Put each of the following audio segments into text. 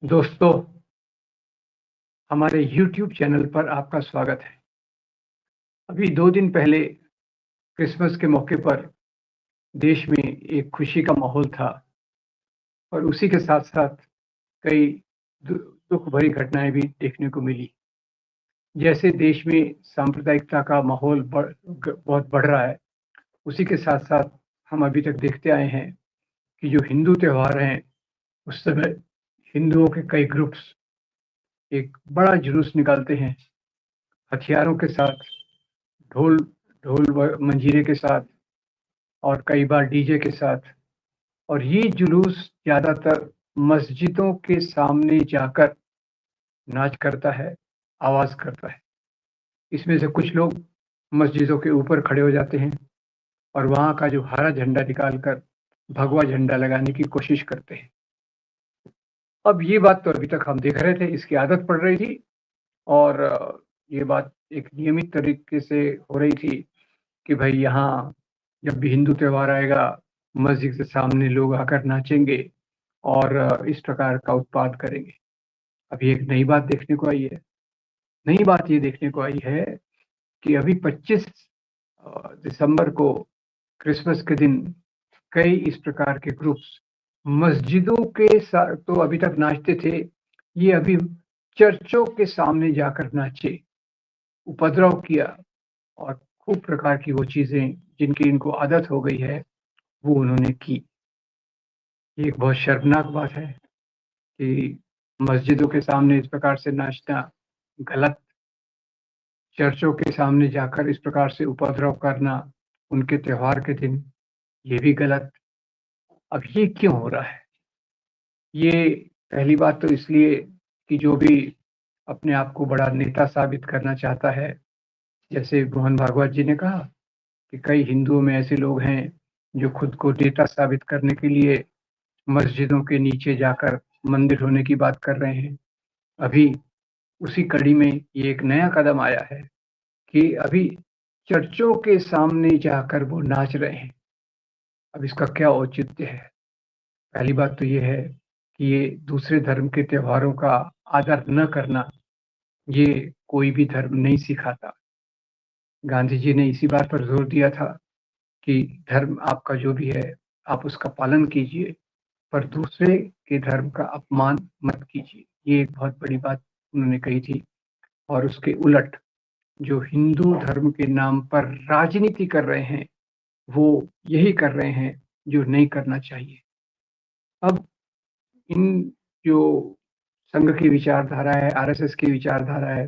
दोस्तों, हमारे YouTube channel पर आपका स्वागत है। अभी 2 दिन पहले क्रिसमस के मौके पर देश में एक खुशी का माहौल था और उसी के साथ-साथ कई दु दुःख भरी घटनाएँ भी देखने को मिली। जैसे देश में सांप्रदायिकता का माहौल बहुत बढ़ रहा है, उसी के साथ-साथ हम अभी तक देखते आए हैं कि जो हिंदू त्योहार हैं, उस समय हिंदुओं के कई ग्रुप्स एक बड़ा जुलूस निकालते हैं, हथियारों के साथ, ढोल ढोल व मंजीरे के साथ और कई बार डीजे के साथ। और ये जुलूस ज़्यादातर मस्जिदों के सामने जाकर नाच करता है, आवाज़ करता है। इसमें से कुछ लोग मस्जिदों के ऊपर खड़े हो जाते हैं और वहाँ का जो हरा झंडा निकाल कर भगवा झंडा लगाने की कोशिश करते हैं। अब ये बात तो अभी तक हम देख रहे थे, इसकी आदत पड़ रही थी और ये बात एक नियमित तरीके से हो रही थी कि भई यहाँ जब भी हिंदू त्योहार आएगा, मस्जिद के सामने लोग आकर नाचेंगे और इस प्रकार का उत्पात करेंगे। अभी एक नई बात देखने को आई है। नई बात ये देखने को आई है कि अभी 25 दिसंबर को क्रिसमस के दिन कई इस प्रकार के ग्रुप्स मस्जिदों के तो अभी तक नाचते थे, ये अभी चर्चों के सामने जाकर नाचे, उपद्रव किया और खूब प्रकार की वो चीज़ें जिनकी इनको आदत हो गई है, वो उन्होंने की। ये एक बहुत शर्मनाक बात है कि मस्जिदों के सामने इस प्रकार से नाचना गलत, चर्चों के सामने जाकर इस प्रकार से उपद्रव करना उनके त्योहार के दिन, ये भी गलत। अब ये क्यों हो रहा है? ये पहली बात तो इसलिए कि जो भी अपने आप को बड़ा नेता साबित करना चाहता है, जैसे मोहन भागवत जी ने कहा कि कई हिंदुओं में ऐसे लोग हैं, जो खुद को नेता साबित करने के लिए मस्जिदों के नीचे जाकर मंदिर होने की बात कर रहे हैं। अभी उसी कड़ी में ये एक नया कदम आया है कि अभी चर्चों के सामने जाकर वो नाच रहे हैं। अब इसका क्या औचित्य है? पहली बात तो ये है कि ये दूसरे धर्म के त्योहारों का आदर न करना, ये कोई भी धर्म नहीं सिखाता। गांधी जी ने इसी बात पर ज़ोर दिया था कि धर्म आपका जो भी है, आप उसका पालन कीजिए, पर दूसरे के धर्म का अपमान मत कीजिए। ये एक बहुत बड़ी बात उन्होंने कही थी और उसके उलट जो हिंदू धर्म के नाम पर राजनीति कर रहे हैं, वो यही कर रहे हैं जो नहीं करना चाहिए। अब इन जो संघ की विचारधारा है, आरएसएस की विचारधारा है,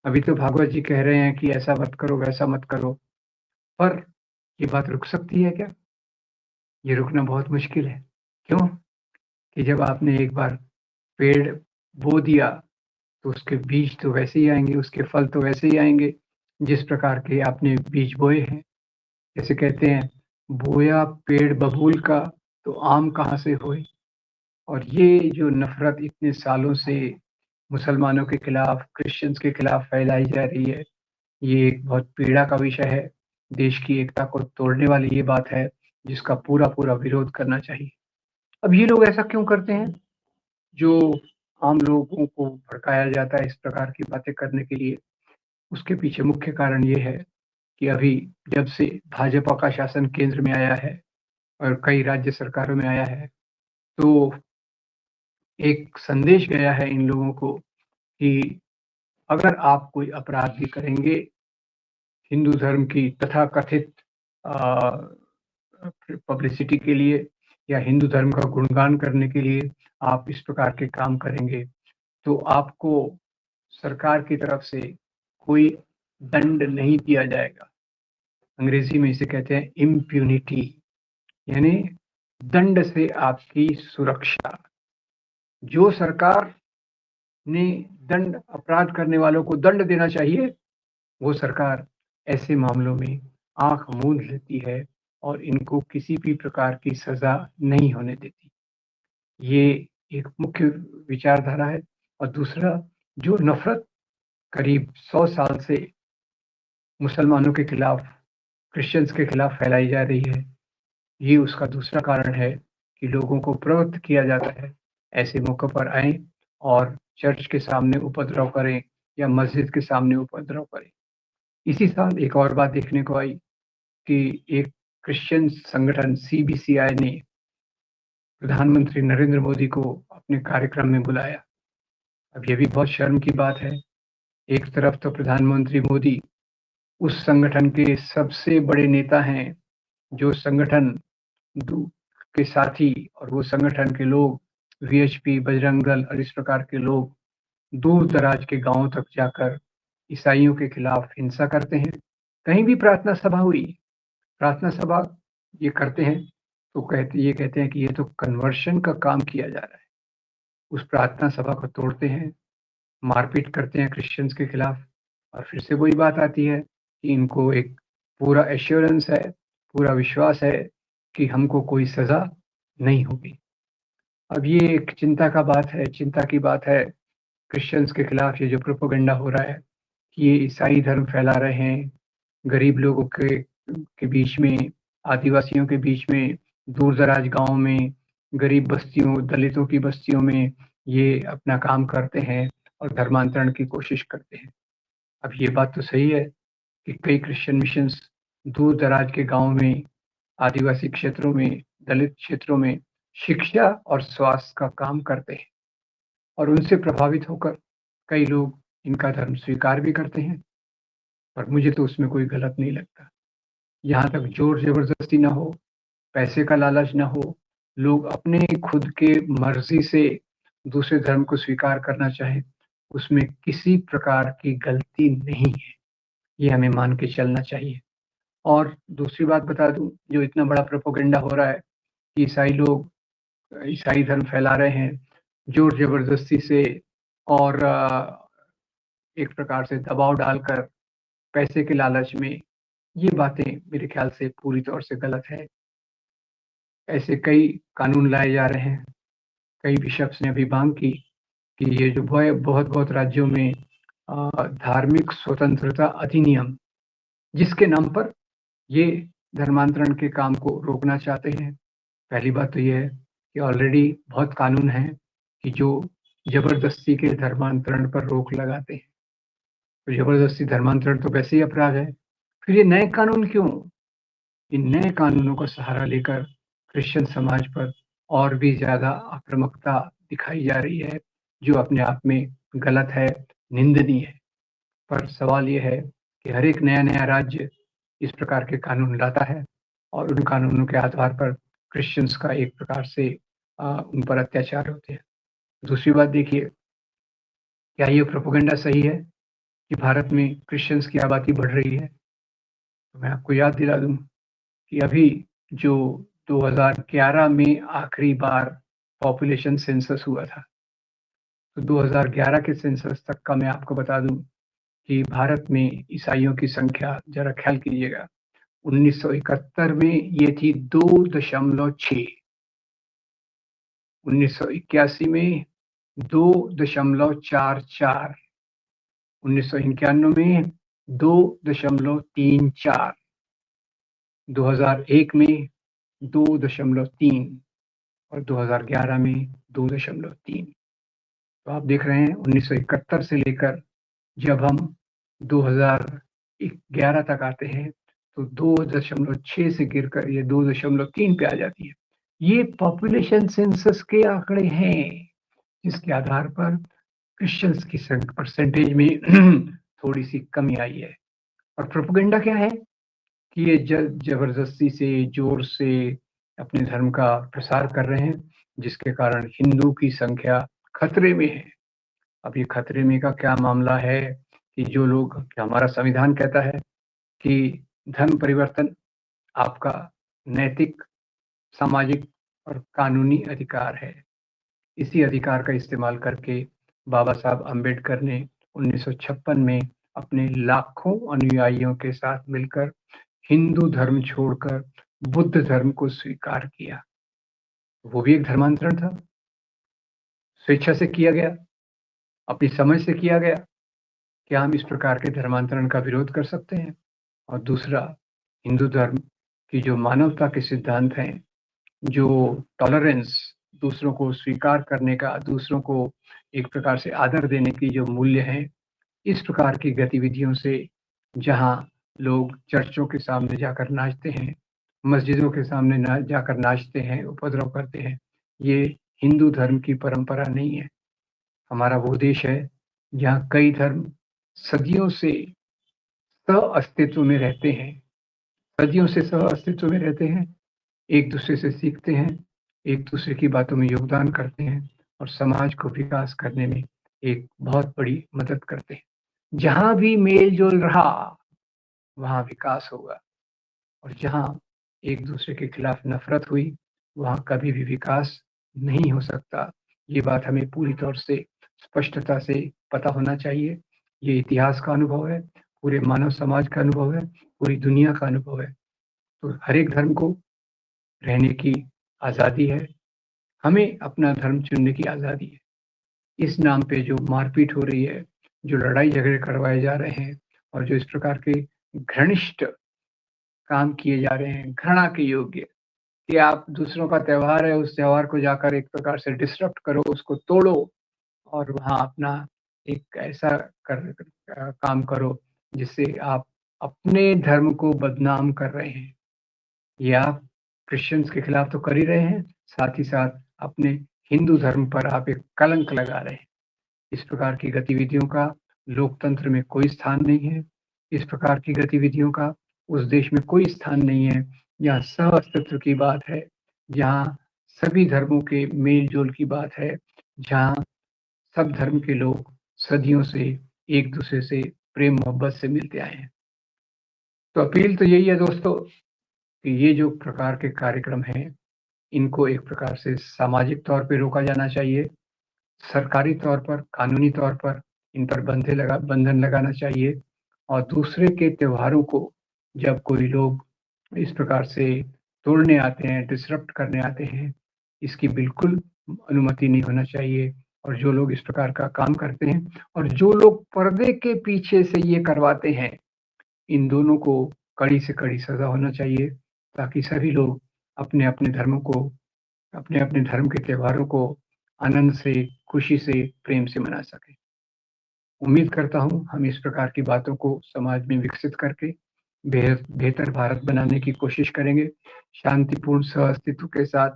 अभी तो भागवत जी कह रहे हैं कि ऐसा मत करो, वैसा मत करो, पर ये बात रुक सकती है क्या? ये रुकना बहुत मुश्किल है। क्यों? कि जब आपने एक बार पेड़ बो दिया, तो उसके बीज तो वैसे ही आएँगे, उसके फल तो वैसे ही आएँगे, जिस प्रकार के आपने बीज बोए हैं। जैसे कहते हैं, बोया पेड़ बबूल का, तो आम कहाँ से होए? और ये जो नफ़रत इतने सालों से मुसलमानों के खिलाफ, क्रिश्चियंस के खिलाफ फैलाई जा रही है, ये एक बहुत पीड़ा का विषय है। देश की एकता को तोड़ने वाली ये बात है, जिसका पूरा-पूरा विरोध करना चाहिए। अब ये लोग ऐसा क्यों करते हैं? जो आम लोगों को भड़काया जाता है इस प्रकार की बातें करने के लिए, उसके पीछे मुख्य कारण ये है कि अभी जब से भाजपा का शासन केंद्र में आया है और कई राज्य सरकारों में आया है, तो एक संदेश गया है इन लोगों को कि अगर आप कोई अपराध भी करेंगे, हिंदू धर्म की तथाकथित अ, पब्लिसिटी के लिए या हिंदू धर्म का गुणगान करने के लिए आप इस प्रकार के काम करेंगे, तो आपको सरकार की तरफ से कोई दंड नहीं दिया जाएगा। अंग्रेजी में इसे कहते हैं इम्प्यूनिटी, यानी दंड से आपकी सुरक्षा। जो सरकार ने दंड अपराध करने वालों को दंड देना चाहिए, वो सरकार ऐसे मामलों में आँख मूंद लेती है और इनको किसी भी प्रकार की सज़ा नहीं होने देती। ये एक मुख्य विचारधारा है और दूसरा जो नफ़रत करीब 100 साल से मुसलमानों के खिलाफ, क्रिश्चियंस के खिलाफ फैलाई जा रही है, ये उसका दूसरा कारण है कि लोगों को प्रवृत्त किया जाता है, ऐसे मौकों पर आएँ और चर्च के सामने उपद्रव करें या मस्जिद के सामने उपद्रव करें। इसी साल एक और बात देखने को आई कि एक क्रिश्चियन संगठन सीबीसीआई ने प्रधानमंत्री नरेंद्र मोदी को अपने कार्यक्रम में बुलाया। अब ये भी बहुत शर्म की बात है। एक तरफ तो प्रधानमंत्री मोदी उस संगठन के सबसे बड़े नेता हैं, जो संगठन के साथी और वो संगठन के लोग वीएचपी, बजरंग दल और इस प्रकार के लोग दूर दराज के गांवों तक जाकर ईसाइयों के खिलाफ हिंसा करते हैं। कहीं भी प्रार्थना सभा हुई, प्रार्थना सभा ये करते हैं तो कहते हैं कि ये तो कन्वर्शन का काम किया जा रहा है। उस प्रार्थना सभा को तोड़ते हैं, मारपीट करते हैं क्रिश्चियंस के खिलाफ, और फिर से वही बात आती है कि इनको एक पूरा एश्योरेंस है, पूरा विश्वास है कि हमको कोई सजा नहीं होगी। अब ये एक चिंता की बात है क्रिश्चियंस के खिलाफ ये जो प्रोपेगेंडा हो रहा है कि ये ईसाई धर्म फैला रहे हैं, गरीब लोगों के बीच में, आदिवासियों के बीच में, दूर-दराज गाँव में, गरीब बस्तियों, दलितों की बस्तियों में ये अपना काम करते हैं और धर्मांतरण की कोशिश करते हैं। अब ये बात तो सही है कि कई क्रिश्चियन मिशंस दूर-दराज के गाँव में, आदिवासी क्षेत्रों में, दलित क्षेत्रों में शिक्षा और स्वास्थ्य का काम करते हैं और उनसे प्रभावित होकर कई लोग इनका धर्म स्वीकार भी करते हैं, पर मुझे तो उसमें कोई गलत नहीं लगता। यहाँ तक ज़ोर-ज़बरदस्ती ना हो, पैसे का लालच ना हो, लोग अपने खुद के मर्ज़ी से दूसरे धर्म को स्वीकार करना चाहें, उसमें किसी प्रकार की गलती नहीं है। ये हमें मान के चलना चाहिए। और दूसरी बात बता दूँ, जो इतना बड़ा प्रोपेगेंडा हो रहा है कि ईसाई धर्म फैला रहे हैं, ज़ोर-ज़बरदस्ती से और एक प्रकार से दबाव डालकर, पैसे के लालच में, ये बातें मेरे ख़्याल से पूरी तौर से गलत है। ऐसे कई कानून लाए जा रहे हैं, कई बिशप्स ने अभी माँग की कि ये जो बहुत-बहुत राज्यों में धार्मिक स्वतंत्रता अधिनियम, जिसके नाम पर ये धर्मांतरण के काम को रोकना चाहते हैं। पहली बात तो ये है कि ऑलरेडी बहुत कानून हैं कि जो ज़बरदस्ती के धर्मांतरण पर रोक लगाते हैं। तो ज़बरदस्ती धर्मांतरण तो वैसे ही अपराध है। फिर ये नए कानून क्यों? इन नए कानूनों का सहारा लेकर क्रिश्चियन समाज पर और भी ज़्यादा आक्रामकता दिखाई जा रही है, जो अपने आप में गलत है, निंदनीय है। पर सवाल ये है कि हर एक नया-नया राज्य इस प्रकार के कानून लाता है और उन कानूनों के आधार पर क्रिश्चियंस का एक प्रकार से उन पर अत्याचार होते हैं। दूसरी बात देखिए, क्या ये प्रोपेगेंडा सही है कि भारत में क्रिश्चियंस की आबादी बढ़ रही है? तो मैं आपको याद दिला दूँ कि अभी जो 2011 में आखिरी बार पॉपुलेशन सेंसस हुआ था, तो 2011 के सेंसस तक का मैं आपको बता दूँ कि भारत में ईसाइयों की संख्या ज़रा ख़्याल कीजिएगा, 1971 में ये थी 2.6, 1981 में 2.44, 1991 में 2.34, 2001 में 2.3 और 2011 में 2.3। तो आप देख रहे हैं 1971 से लेकर जब हम 2011 तक आते हैं, तो 2.6 से गिरकर ये 2.3 पे आ जाती है। ये पॉपुलेशन सेंसस के आंकड़े हैं, जिसके आधार पर क्रिश्चियंस की परसेंटेज में थोड़ी-सी कमी आई है। और प्रोपेगेंडा क्या है कि ये ज़बरदस्ती से, ज़ोर से अपने धर्म का प्रसार कर रहे हैं, जिसके कारण हिंदू की संख्या खतरे में है। अब ये खतरे में का क्या मामला है कि हमारा संविधान कहता है कि धर्म परिवर्तन आपका नैतिक, सामाजिक और कानूनी अधिकार है। इसी अधिकार का इस्तेमाल करके बाबा साहब अम्बेडकर ने 1956 में अपने लाखों अनुयायियों के साथ मिलकर हिंदू धर्म छोड़कर बुद्ध धर्म को स्वीकार किया। वो भी एक धर्मांतरण था, स्वेच्छा से किया गया, अपनी समझ से किया गया। क्या हम इस प्रकार के धर्मांतरण का विरोध कर सकते हैं? और दूसरा, हिंदू धर्म की जो मानवता के सिद्धांत हैं, जो टॉलरेंस, दूसरों को स्वीकार करने का, दूसरों को एक प्रकार से आदर देने की जो मूल्य हैं, इस प्रकार की गतिविधियों से जहाँ लोग चर्चों के सामने जाकर नाचते हैं, मस्जिदों के सामने ना जाकर नाचते हैं, उपद्रव करते हैं, ये हिंदू धर्म की परंपरा नहीं है। हमारा वो देश है जहाँ कई धर्म सदियों से सह-अस्तित्व में रहते हैं, सदियों से सह-अस्तित्व में रहते हैं, एक-दूसरे से सीखते हैं, एक-दूसरे की बातों में योगदान करते हैं और समाज को विकास करने में एक बहुत बड़ी मदद करते हैं। जहाँ भी मेल-जोल रहा, वहाँ विकास होगा और जहाँ एक-दूसरे के खिलाफ नफ़रत हुई, वहाँ कभी भी विकास नहीं हो सकता। ये बात हमें पूरी तौर से स्पष्टता से पता होना चाहिए। ये इतिहास का अनुभव है, पूरे मानव समाज का अनुभव है, पूरी दुनिया का अनुभव है। तो हर एक धर्म को रहने की आज़ादी है, हमें अपना धर्म चुनने की आज़ादी है। इस नाम पे जो मारपीट हो रही है, जो लड़ाई-झगड़े करवाए जा रहे हैं और जो इस प्रकार के घनिष्ठ काम किए जा रहे हैं, घृणा के योग्य, कि आप दूसरों का त्योहार है, उस त्योहार को जाकर एक प्रकार से डिसरप्ट करो, उसको तोड़ो और वहाँ अपना एक ऐसा काम करो, जिससे आप अपने धर्म को बदनाम कर रहे हैं। ये आप क्रिश्चियंस के खिलाफ तो कर ही रहे हैं, साथ ही साथ अपने हिंदू धर्म पर आप एक कलंक लगा रहे हैं। इस प्रकार की गतिविधियों का लोकतंत्र में कोई स्थान नहीं है। इस प्रकार की गतिविधियों का उस देश में कोई स्थान नहीं है, जहाँ सह-अस्तित्व की बात है, जहाँ सभी धर्मों के मेल-जोल की बात है, जहाँ सब धर्म के लोग सदियों से एक-दूसरे से प्रेम-मोहब्बत से मिलते आए हैं। तो अपील तो यही है दोस्तों कि ये जो प्रकार के कार्यक्रम हैं, इनको एक प्रकार से सामाजिक तौर पे रोका जाना चाहिए। सरकारी तौर पर, कानूनी तौर पर इन पर बंधन लगाना चाहिए और दूसरे के त्योहारों को जब कोई लोग इस प्रकार से तोड़ने आते हैं, डिसरप्ट करने आते हैं, इसकी बिल्कुल अनुमति नहीं होना चाहिए और जो लोग इस प्रकार का काम करते हैं और जो लोग पर्दे के पीछे से ये करवाते हैं, इन दोनों को कड़ी से कड़ी सज़ा होना चाहिए ताकि सभी लोग अपने-अपने धर्मों को अपने-अपने धर्म के त्योहारों को आनंद से, खुशी से, प्रेम से मना सकें। उम्मीद करता हूँ हम इस प्रकार की बातों को समाज में विकसित करके बेहतर भारत बनाने की कोशिश करेंगे। शांतिपूर्ण सह-अस्तित्व के साथ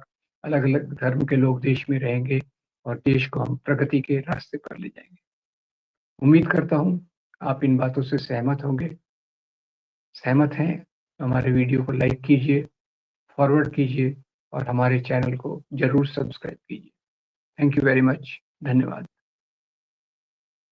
अलग-अलग धर्म के लोग देश में रहेंगे और देश को हम प्रगति के रास्ते पर ले जाएँगे। उम्मीद करता हूँ आप इन बातों से सहमत होंगे। सहमत हैं तो हमारे वीडियो को लाइक कीजिए, फॉरवर्ड कीजिए और हमारे चैनल को ज़रूर सब्सक्राइब कीजिए। Thank you very much. धन्यवाद।